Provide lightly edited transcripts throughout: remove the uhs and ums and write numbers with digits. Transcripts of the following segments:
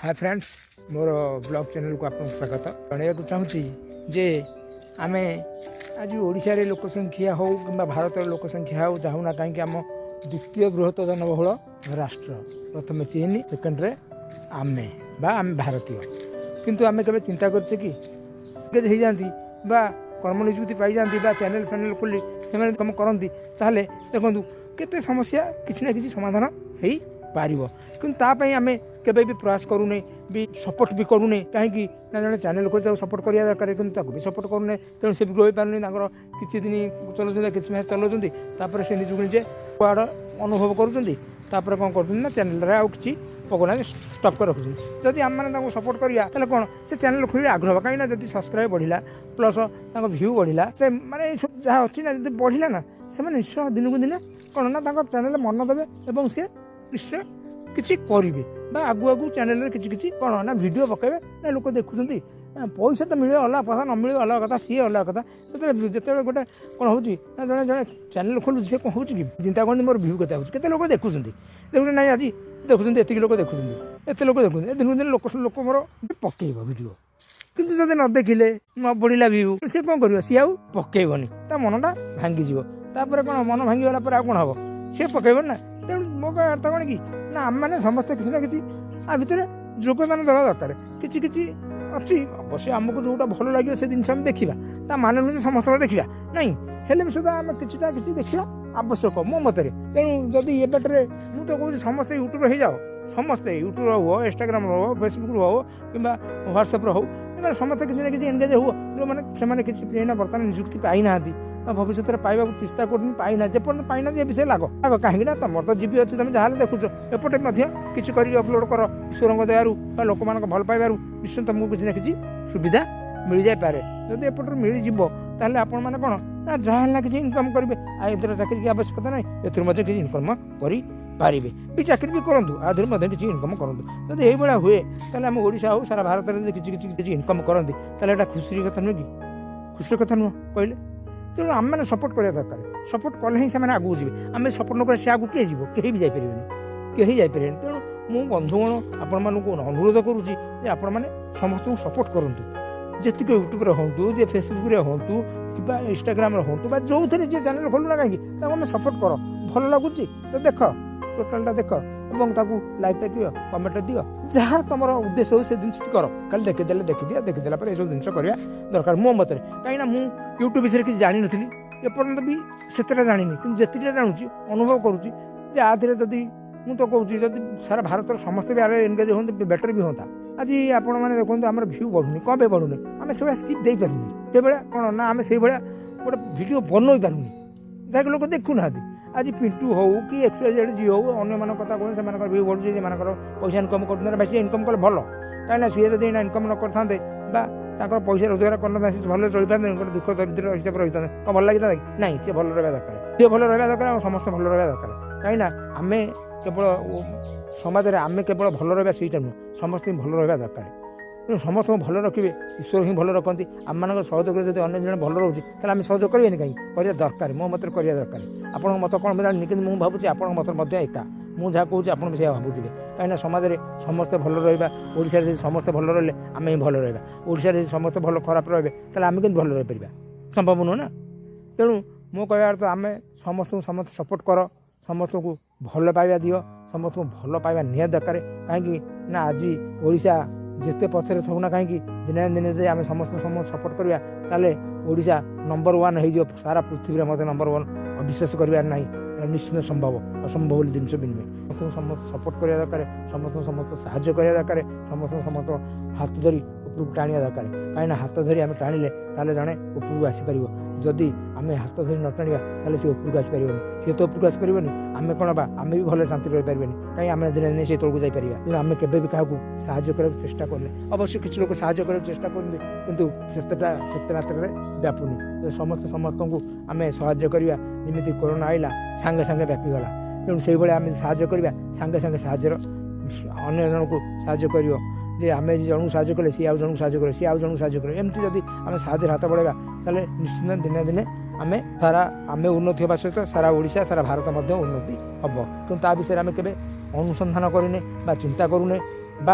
Hi friends मोर blog channel को आपको स्वागत जनवाक चाहूँगी जे आम आज ओडिशा रे लोक संख्या हो कि भारत लोक संख्या हो चाहूना कहीं आम द्वितीय बृहत जनबहुल राष्ट्र प्रथम चीन सेकेंड रे आमे आम भारतीय किंतु आम के चिंता करछे कि हो जाती कर्म निजुक्ति पाई जाती चैनल फैनल खोली से कम करती ताहले देखो केते समस्या किसी ना किसी समाधान हो पारिबो किंतु तापाई आमे केबे भी प्रयास करूने भी सपोर्ट भी करूने कहीं ना जड़े चैनल खोल सपोर्ट करा दरकार किंतु भी सपोर्ट करूने तेणु से भी ग्रो हो पारे किसी दिन चलाउँ किसी मास चलाउँ से निजुक निजे कुआड़ अनुभव करुँच कौन कर चैनल आउ कि पकौना स्टप कर रखुच्च जदि आम मैंने सपोर्ट करा तेल कौन से चैनल खोल आग्रह कहीं जब सब्सक्राइब बढ़ला प्लस भ्यू बढ़ला माने जहाँ अच्छी ना जब बढ़ला ना से निश्चय दिन को दिन कौन ना चैनल मन देवे और सी निश्चय किसी करेंगे आगु आगु चैनल किसी कौन ना वीडियो पकेबे ना लोक देखुं पैसा तो मिले अलग कथा न मिले अलग कथा सी अलग कथा जो गोटे कौन हो जड़े जड़े चैनल खोलू सी कौन हो चिंता करते मोर भ्यू के लोक देखुं देखुं ना आज देखुं एति लोक देखुं एत लोक देखुं दिन को दिन लोक मोर पकेब वीडियो किंतु जब न देखिले न बढ़ला भ्यू सी कौन कर सी आउ पकेबनी ता मनटा भांगीज कौन मन भांगीगला कौन हम सी पकेब ना तेणु मो अर्थ कौन कि ना आम मैंने समस्ते किसी ना किसी आ भितर जोग मान देवा दरकार किसी किसी अच्छी अवश्य आमको जोटा भल लगे से जिन देखा ता मान नुहे समस्त देखा नहीं हेल्ले भी सुधा आम किसी देखा आवश्यक मो मतरे तेणु जदि ये बाटे मुझे कहूँ समस्ते यूट्यूब हो जाओ समस्ते यूट्यूब हो इंस्टाग्राम हो फेसबुक हो कि व्हाट्सएप हो समस्ते किसी ना किसी एंगेज हो जो मैंने किसी बर्तमान निजुक्ति पाई ना भविष्य में पाइबा चेष्टा करना जेपर्यंत पाई ना ये विषय लाग कहीं तुम तो जीवी अच्छी तुम जहाँ देखुच एपटे किसी कर अपलोड कर ईश्वर दयारू लोक मान भल पाइबार निश्चय तुमको किसी ना किसी सुविधा मिल जापे जब एपटे मिलजी ताहले आपण मैंने कौन ना जहाँ ना किसी इनकम करेंगे आधर चाकरी की आवश्यकता ना एथर किसी इनकम करें भी चाकरी भी करूँ आधर किसी इनकम करूँ जब ये हुए ताहले आम ओडिशा हो सारा भारत में किसी इनकम करती ताहले खुशी कथा नुह कि खुशी कथा नुह कहले तेणु आम मैंने सपोर्ट करा दरकार सपोर्ट कले ही से आगू जी आम सपोर्ट न सी आगू किए जी कहीं भी जापर कहीं जापर तेणु मु बंधुगण आपण मानक अनुरोध करुँची आपण मैंने समस्त सपोर्ट करूँ जी यूट्यूब हूँ जे फेसबुक हूँ कि इंस्टाग्राम हूँ जो थे जी चैनल खोलू ना कहीं आम सपोर्ट कर भल लगुच तो देख टोटालटा देख और लाइक दियो कमेंट दियो जहाँ तुम उद्देश्य हो से जिन कर खाली देखीदेला ये सब जिन करवा दरकार मो मत कहीं मुझे यूट्यूब विषय किसी जानी नी एपर्यंत भी से जानी कि जी जानूँ अनुभव करुँची आधे जदि मुझे तो कहूँ जब सारा भारत समस्त भी आगे एनगेज होते बेटर भी होता आज आपण मैंने देखो आम भ्यू बढ़ुनी कौन पे बढ़ुनी आम से स्किप दे पारूनी से कौन ना आम से गोटे भिड बनई पारूनी जहाँकि लोग देखु ना आज पिंटू हो कि एक्सवाइजेड जी हो अन्य मान कथा कहूँ से भ्यू बढ़ुचे पैसा इनकम कर भाई सी इनकम कले भल कहीं सी जब इनकम न करते पैसा रोजगार करना भले चल पाते गोटे दुख दरिद्र हिसाब रही था कौन भल लगी था ना सी भल रहा दरकार सी भल रहा दरकार समस्त भल रहा दरकार कहीं आम केवल समाज में आम केवल भल रहा सहीटा नुह समस्त भल रहा दरकार तेणु समस्त भल रखिए ईश्वर ही भल रखती आम मान सहयोग जब अन्य जन भल रोचे तेल आम सहयोग करें कहीं करवा दरकार मो मत करवा दरकार आपन मत कौन जानी कि मुझे भावुँ आप मत एका मुझे जहाँ कहूँ आप से भावुवे कहीं समाज में समस्ते भल रहा ओडिशा रे समस्ते भल रही आम ही भल रहा ओडिशा रे समस्ते भल खराब रहे तेल आम कि भल रही संभव नुह ना तेणु मो कह अर्थ आम समस्त सपोर्ट कर समस्त को भल पाइबा दियो समस्त को भल पाइबा निहाती दरकार कहीं ना आज ओडिशा जिते पछरे थो ना कहीं दिने दिन जे आम समस्त सपोर्ट करिया ताले ओडिशा नंबर 1 हो सारा पृथ्वी में मत नंबर 1 विश्वास करार ना निश्चित संभव असंभव जिनस भी नुहे समस्त सपोर्ट करा दरकार समस्त साहाय्य करा दरकार समस्त हाथ धरी उपरକୁ टाणिया दरकार कहीं हाथ धरी आम टाणिले ताले जड़े उपरକୁ आसीपर जदि आम हाथ धरी न टाणिया ताले सी उपरକୁ आसीपर सी तो उपरକୁ आसीपर आम कौन बा आम भी भले शांति रही पारे कहीं आम दिन दिन से तौक जापर तेणु आम के क्या साहाय्य करार चेष्टा कले अवश्य किसी लोग साहाय्य करार चेष्टा करते किंतु से मात्रा व्यापुनी समस्त को आम साहाय्य करवा जमी कोरोना आईला सांगे सांगे व्यापीगला तेणु से आम साहाय्य करवा सांगे सांगे साहाय्यर अन्य जन को साहाय्य कर जे आम जन साहाय्य कले सी आउ जन साहाय्य करे सी आउ जन साहाय्य करे एमती जब आम साहाय्य हाथ बढ़ावा ताले निश्चित दिने दिने आम सारा आम उन्नति होगा सहित सारा ओडिशा सारा भारत उन्नति हम कि विषय आम के अनुसंधान करूने चिंता करूने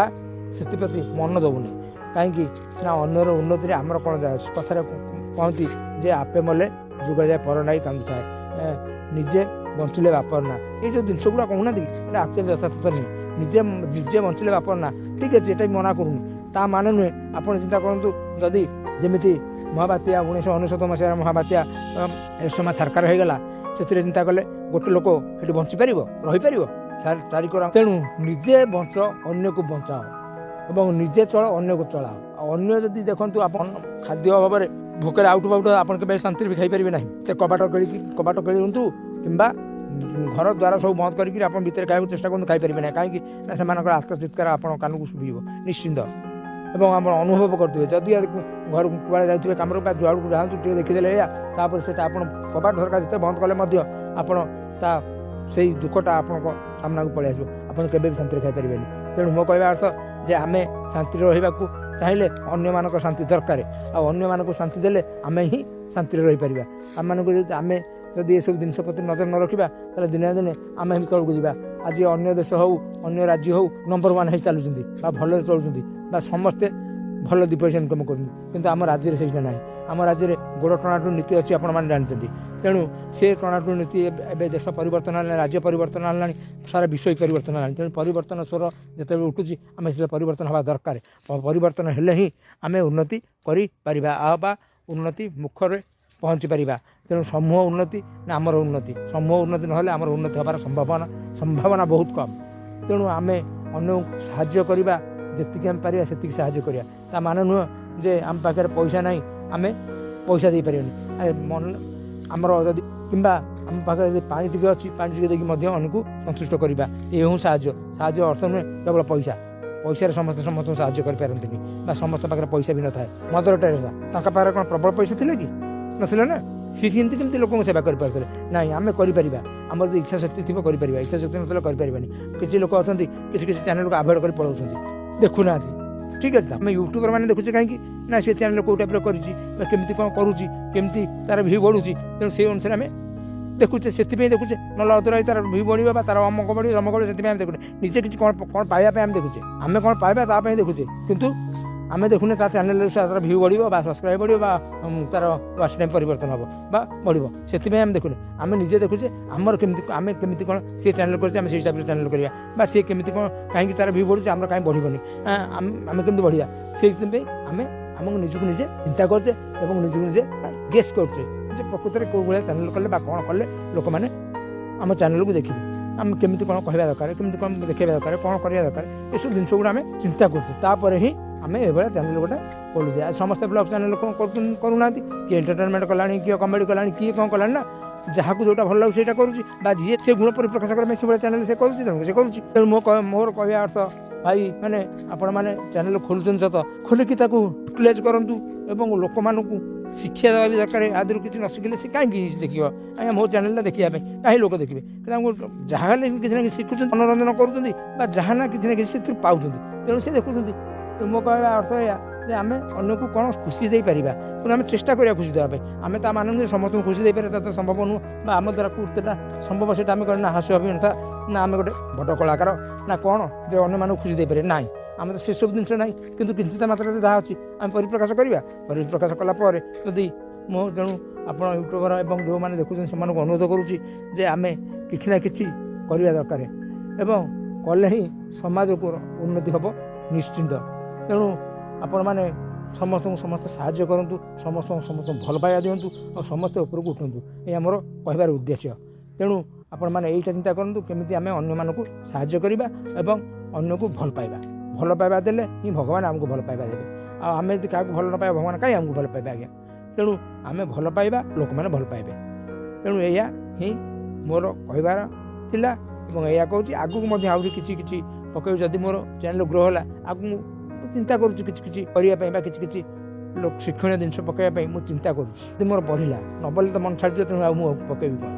ସେଥିପ୍ରତି ମନ ଦେବୁନି। କାହିଁକି ନା ଅନ୍ୟର ଉନ୍ନତିରେ ଆମର କ'ଣ ଯାଏ? କଥାରେ କହନ୍ତି ଯେ ଆପେ ମଲେ ଯୁଗ ଯାଏ ପର ନାଇଁ କାନ୍ଦୁଥାଏ, ନିଜେ ବଞ୍ଚିଲେ ବାପର ନା। ଏଇ ଯେଉଁ ଜିନିଷ ଗୁଡ଼ା କହୁନାହାନ୍ତି କି ଏଇଟା ଆକ୍ଚୁଆଲି ଯଥାର୍ଥ ନୁହେଁ। ନିଜେ ବଞ୍ଚିଲେ ବାପର ନା, ଠିକ୍ ଅଛି, ଏଇଟା ବି ମନା କରୁନି। ତା ମାନେ ନୁହେଁ ଆପଣ ଚିନ୍ତା କରନ୍ତୁ, ଯଦି ଯେମିତି ମହାବାତ୍ୟା 1999 ମସିହାର ମହାବାତ୍ୟା ଏରସମା ଛାରକାର ହୋଇଗଲା, ସେଥିରେ ଚିନ୍ତା କଲେ ଗୋଟେ ଲୋକ ସେଠି ବଞ୍ଚିପାରିବ, ରହିପାରିବ? ଚାରିକର। ତେଣୁ ନିଜେ ବଞ୍ଚ, ଅନ୍ୟକୁ ବଞ୍ଚାଅ ଏବଂ ନିଜେ ଚଳ, ଅନ୍ୟକୁ ଚଳାଅ। ଆଉ ଅନ୍ୟ ଯଦି ଦେଖନ୍ତୁ ଆପଣ ଖାଦ୍ୟ ଅଭାବରେ ଭୋକରେ ଆଉଟୁ ଆପଣ କେବେ ଶାନ୍ତିରେ ବି ଖାଇପାରିବେ ନାହିଁ। ସେ କବାଟ ଖେଳନ୍ତୁ କିମ୍ବା ଘର ଦ୍ୱାର ସବୁ ବନ୍ଦ କରିକି ଆପଣ ଭିତରେ ଖାଇବାକୁ ଚେଷ୍ଟା କରନ୍ତୁ, ଖାଇପାରିବେ ନାହିଁ। କାହିଁକି ନା ସେମାନଙ୍କର ଆତ୍ମଚିତ୍କାର ଆପଣଙ୍କ କାନକୁ ଶୁଭିବ ନିଶ୍ଚିନ୍ତ। ଏବଂ ଆପଣ ଅନୁଭବ କରୁଥିବେ, ଯଦି ଘରକୁ କୁଆଡ଼େ ଯାଉଥିବେ କାମରୁ ବା ଯୁଆଡ଼କୁ ଯାଆନ୍ତୁ ଟିକେ ଦେଖିଦେଲେ ଏଇଆ, ତାପରେ ସେଇଟା ଆପଣ କବାଟ ଝରକା ଯେତେ ବନ୍ଦ କଲେ ମଧ୍ୟ ଆପଣ ସେଇ ଦୁଃଖଟା ଆପଣଙ୍କ ସାମ୍ନାକୁ ପଳେଇ ଆସିବ। ଆପଣ କେବେ ବି ଶାନ୍ତିରେ ଖାଇପାରିବେନି। ତେଣୁ ମୋ କହିବା ଅର୍ଥ ଯେ ଆମେ ଶାନ୍ତିରେ ରହିବାକୁ ଚାହିଁଲେ ଅନ୍ୟମାନଙ୍କ ଶାନ୍ତି ଦରକାର, ଆଉ ଅନ୍ୟମାନଙ୍କୁ ଶାନ୍ତି ଦେଲେ ଆମେ ହିଁ ଶାନ୍ତିରେ ରହିପାରିବା। ଆମମାନଙ୍କୁ ଆମେ ଯଦି ଏସବୁ ଜିନିଷ ପ୍ରତି ନଜର ନ ରଖିବା, ତାହେଲେ ଦିନେ ନା ଦିନେ ଆମେ ହିଁ ତଳକୁ ଯିବା। ଆଜି ଅନ୍ୟ ଦେଶ ହେଉ, ଅନ୍ୟ ରାଜ୍ୟ ହେଉ, ନମ୍ବର 1 ହେଇ ଚାଲୁଛନ୍ତି ବା ଭଲରେ ଚଳୁଛନ୍ତି ବା ସମସ୍ତେ ଭଲ 2 ପଇସା ଇନକମ୍ କରୁଛନ୍ତି, କିନ୍ତୁ ଆମ ରାଜ୍ୟରେ ସେଇଟା ନାହିଁ। ଆମ ରାଜ୍ୟରେ ଗୋଡ଼ ଟଣାଟୁ ନୀତି ଅଛି, ଆପଣମାନେ ଜାଣିଛନ୍ତି। ତେଣୁ ସେ ଟଣାଟୁ ନୀତି ଏବେ ଦେଶ ପରିବର୍ତ୍ତନ ହେଲାଣି, ରାଜ୍ୟ ପରିବର୍ତ୍ତନ ହେଲାଣି, ସାରା ବିଶ୍ୱ ପରିବର୍ତ୍ତନ ହେଲାଣି। ତେଣୁ ପରିବର୍ତ୍ତନ ସ୍ୱର ଯେତେବେଳେ ଉଠୁଛି, ଆମେ ସେଟା ପରିବର୍ତ୍ତନ ହେବା ଦରକାର। ପରିବର୍ତ୍ତନ ହେଲେ ହିଁ ଆମେ ଉନ୍ନତି କରିପାରିବା ବା ଉନ୍ନତି ମୁଖରେ ପହଞ୍ଚି ପାରିବା। ତେଣୁ ସମୂହ ଉନ୍ନତି ନା ଆମର ଉନ୍ନତି? ସମୂହ ଉନ୍ନତି ନହେଲେ ଆମର ଉନ୍ନତି ହେବାର ସମ୍ଭାବନା ବହୁତ କମ୍। ତେଣୁ ଆମେ ଅନ୍ୟକୁ ସାହାଯ୍ୟ କରିବା, ଯେତିକି ଆମେ ପାରିବା ସେତିକି ସାହାଯ୍ୟ କରିବା। ତା ମାନେ ନୁହେଁ ଯେ ଆମ ପାଖରେ ପଇସା ନାହିଁ, ଆମେ ପଇସା ଦେଇପାରିବାନି। ଆମର ଯଦି କିମ୍ବା ଆମ ପାଖରେ ଯଦି ପାଣି ଟିକେ ଅଛି, ପାଣି ଟିକେ ଦେଇକି ମଧ୍ୟ ଅନ୍ୟକୁ ସନ୍ତୁଷ୍ଟ କରିବା, ଏ ହିଁ ସାହାଯ୍ୟ ଅର୍ଥ ନୁହେଁ କେବଳ ପଇସାରେ ସମସ୍ତଙ୍କୁ ସାହାଯ୍ୟ କରିପାରନ୍ତିନି ବା ସମସ୍ତଙ୍କ ପାଖରେ ପଇସା ବି ନଥାଏ। ମଦର ଟେରେସା, ତାଙ୍କ ପାଖରେ କ'ଣ ପ୍ରବଳ ପଇସା ଥିଲେ କି? ନଥିଲେ ନା। ସିଏ କେମିତି ଲୋକଙ୍କୁ ସେବା କରିପାରୁଥିଲେ? ନାଇଁ, ଆମେ କରିପାରିବା। ଆମର ଯଦି ଇଚ୍ଛା ଶକ୍ତି ଥିବ କରିପାରିବା, ଇଚ୍ଛା ଶକ୍ତି ନଥିଲେ କରିପାରିବାନି। କିଛି ଲୋକ ଅଛନ୍ତି କିଛି ଚ୍ୟାନେଲକୁ ଆଭଏଡ଼ କରି ପଳାଉଛନ୍ତି, ଦେଖୁନାହାନ୍ତି। ଠିକ୍ ଅଛି, ଆମେ ୟୁଟ୍ୟୁବର ମାନେ ଦେଖୁଛେ କାହିଁକି ନା ସେ ଚ୍ୟାନେଲ କେଉଁ ଟାଇପ୍ର କରିଛି ବା କେମିତି କ'ଣ କରୁଛି, କେମିତି ତାର ଭିଉ ବଢ଼ୁଛି। ତେଣୁ ସେଇ ଅନୁସାରେ ଆମେ ଦେଖୁଛେ, ସେଥିପାଇଁ ଦେଖୁଛେ। ନହେଲେ ଅଦରୱାଇଜ୍ ତାର ଭିଉ ବଢ଼ିବ ବା ତାର ଅମକ ବଢ଼ିବ ସମକ ବଢ଼ିବ, ସେଥିପାଇଁ ଆମେ ଦେଖୁଛେ। ନିଜେ କିଛି କ'ଣ ପାଇବା ପାଇଁ ଆମେ ଦେଖୁଛେ, ଆମେ କ'ଣ ପାଇବା ତା ପାଇଁ ଦେଖୁଛେ। କିନ୍ତୁ ଆମେ ଦେଖୁନେ ତା ଚ୍ୟାନେଲରେ ତାର ଭିଉ ବଢ଼ିବ ବା ସବସ୍କ୍ରାଇବ୍ ବଢ଼ିବ ବା ତାର ୱାଚ୍ ଟାଇମ୍ ପରିବର୍ତ୍ତନ ହେବ ବା ବଢ଼ିବ, ସେଥିପାଇଁ ଆମେ ଦେଖୁନେ। ଆମେ ନିଜେ ଦେଖୁଛେ ଆମେ କେମିତି କ'ଣ ସେ ଚ୍ୟାନେଲ କରିଛେ, ଆମେ ସେଇ ଟାଇପ୍ର ଚ୍ୟାନେଲ କରିବା ବା ସିଏ କେମିତି କ'ଣ କାହିଁକି ତାର ଭିଉ ବଢ଼ୁଛି, ଆମର କାହିଁକି ବଢ଼ିବନି, ଆମେ କେମିତି ବଢ଼ିବା। ସେଇଥିପାଇଁ ଆମକୁ ନିଜକୁ ନିଜେ ଚିନ୍ତା କରୁଛେ ଏବଂ ନିଜକୁ ନିଜେ ଗେସ୍ କରୁଛେ ଯେ ପ୍ରକୃତରେ କେଉଁ ଭଳିଆ ଚ୍ୟାନେଲ କଲେ ବା କ'ଣ କଲେ ଲୋକମାନେ ଆମ ଚ୍ୟାନେଲକୁ ଦେଖିବେ, ଆମେ କେମିତି କ'ଣ କହିବା ଦରକାର, କେମିତି କ'ଣ ଦେଖାଇବା ଦରକାର, କ'ଣ କରିବା ଦରକାର, ଏସବୁ ଜିନିଷ ଗୁଡ଼ା ଆମେ ଚିନ୍ତା କରୁଛେ। ତାପରେ ହିଁ ଆମେ ଏଭଳିଆ ଚ୍ୟାନେଲ ଗୋଟେ ଖୋଲୁଛେ। ଆଉ ସମସ୍ତେ ବ୍ଲଗ୍ ଚ୍ୟାନେଲ କ'ଣ କରୁନାହାନ୍ତି, କିଏ ଏଣ୍ଟରଟେନମେଣ୍ଟ କଲାଣି, କିଏ କମେଡ଼ି କଲାଣି, କିଏ କ'ଣ କଲାଣି ନା, ଯାହାକୁ ଯେଉଁଟା ଭଲ ଲାଗୁଛି ସେଇଟା କରୁଛି ବା ଯିଏ ସେ ଗୁଣ ପରିପ୍ରକାଶ କରିବା ପାଇଁ ସେଭଳିଆ ଚ୍ୟାନେଲ ସେ କରୁଛି, ତେଣୁ ସେ କରୁଛି। ତେଣୁ ମୋର କହିବା ଅର୍ଥ, ଭାଇ ମାନେ ଆପଣମାନେ ଚ୍ୟାନେଲ ଖୋଲୁଛନ୍ତି ସତ, ଖୋଲିକି ତାକୁ ୟୁଟିଲାଇଜ୍ କରନ୍ତୁ ଏବଂ ଲୋକମାନଙ୍କୁ ଶିକ୍ଷା ଦେବା ବି ଦରକାର। ଆଦିରୁ କିଛି ନ ଶିଖିଲେ ସେ କାହିଁକି ଦେଖିବ? ଆଜ୍ଞା ମୋ ଚ୍ୟାନେଲଟା ଦେଖିବା ପାଇଁ କାହିଁ ଲୋକ ଦେଖିବେ? ତାଙ୍କୁ ଯାହା ହେଲେ କିଛି ନା କିଛି ଶିଖୁଛନ୍ତି, ମନୋରଞ୍ଜନ କରୁଛନ୍ତି ବା ଯାହା ନା କିଛି ସେଥିରୁ ପାଉଛନ୍ତି, ତେଣୁ ସେ ଦେଖୁଛନ୍ତି। ମୋ କହିବା ଅର୍ଥ ଏହା ଯେ ଆମେ ଅନ୍ୟକୁ କ'ଣ ଖୁସି ଦେଇପାରିବା, ତେଣୁ ଆମେ ଚେଷ୍ଟା କରିବା ଖୁସି ଦେବା ପାଇଁ। ଆମେ ତା ମାନେ ନୁହେଁ ସମସ୍ତଙ୍କୁ ଖୁସି ଦେଇପାରିବା, ତା ତ ସମ୍ଭବ ନୁହଁ ବା ଆମ ଦ୍ୱାରା କେତେଟା ସମ୍ଭବ ସେଇଟା ଆମେ ନା ହାସ୍ୟ ଅଭିନେତା ନା ଆମେ ଗୋଟେ ବଡ଼ କଳାକାର ନା କ'ଣ ଯେ ଅନ୍ୟମାନଙ୍କୁ ଖୁସି ଦେଇପାରିବା, ନାହିଁ। ଆମେ ତ ସେସବୁ ଜିନିଷ ନାହିଁ। କିନ୍ତୁ କିଞ୍ଚିତ ମାତ୍ରାରେ ଯାହା ଅଛି ଆମେ ପରିପ୍ରକାଶ କରିବା। ପରିପ୍ରକାଶ କଲା ପରେ ଯଦି ତେଣୁ ଆପଣ ୟୁଟ୍ୟୁବର ଏବଂ ଯେଉଁମାନେ ଦେଖୁଛନ୍ତି ସେମାନଙ୍କୁ ଅନୁରୋଧ କରୁଛି ଯେ ଆମେ କିଛି ନା କିଛି କରିବା ଦରକାର ଏବଂ କଲେ ହିଁ ସମାଜକୁ ଉନ୍ନତି ହେବ ନିଶ୍ଚିନ୍ତ। ତେଣୁ ଆପଣମାନେ ସମସ୍ତେ ସାହାଯ୍ୟ କରନ୍ତୁ, ସମସ୍ତଙ୍କୁ ଭଲ ପାଇବା ଦିଅନ୍ତୁ ଆଉ ସମସ୍ତେ ଉପରକୁ ଉଠନ୍ତୁ, ଏହା ଆମର କହିବାର ଉଦ୍ଦେଶ୍ୟ। ତେଣୁ ଆପଣମାନେ ଏଇଟା ଚିନ୍ତା କରନ୍ତୁ କେମିତି ଆମେ ଅନ୍ୟମାନଙ୍କୁ ସାହାଯ୍ୟ କରିବା ଏବଂ ଅନ୍ୟକୁ ଭଲ ପାଇବା ଦେଲେ ହିଁ ଭଗବାନ ଆମକୁ ଭଲ ପାଇବା ଦେବେ। ଆଉ ଆମେ ଯଦି କାହାକୁ ଭଲ ନ ପାଇବା, ଭଗବାନ କାହିଁ ଆମକୁ ଭଲ ପାଇବେ ଆଜ୍ଞା? ତେଣୁ ଆମେ ଭଲ ପାଇବା, ଲୋକମାନେ ଭଲ ପାଇବେ। ତେଣୁ ଏଇଆ ହିଁ ମୋର କହିବାର ଥିଲା ଏବଂ ଏଇଆ କହୁଛି। ଆଗକୁ ମଧ୍ୟ ଆହୁରି କିଛି ପକାଇବି, ଯଦି ମୋର ଚ୍ୟାନେଲ ଗ୍ରୋ ହେଲା, ଆଗକୁ ମୁଁ ଚିନ୍ତା କରୁଛି କିଛି କରିବା ପାଇଁ ବା କିଛି ଶିକ୍ଷଣୀୟ ଜିନିଷ ପକାଇବା ପାଇଁ ମୁଁ ଚିନ୍ତା କରୁଛି। ଯଦି ମୋର ବଢ଼ିଲା, ନ ବଢ଼ିଲେ ତ ମନ ଛାଡ଼ିଯିବ, ତେଣୁ ଆଉ ମୁଁ ପକାଇବି କ'ଣ?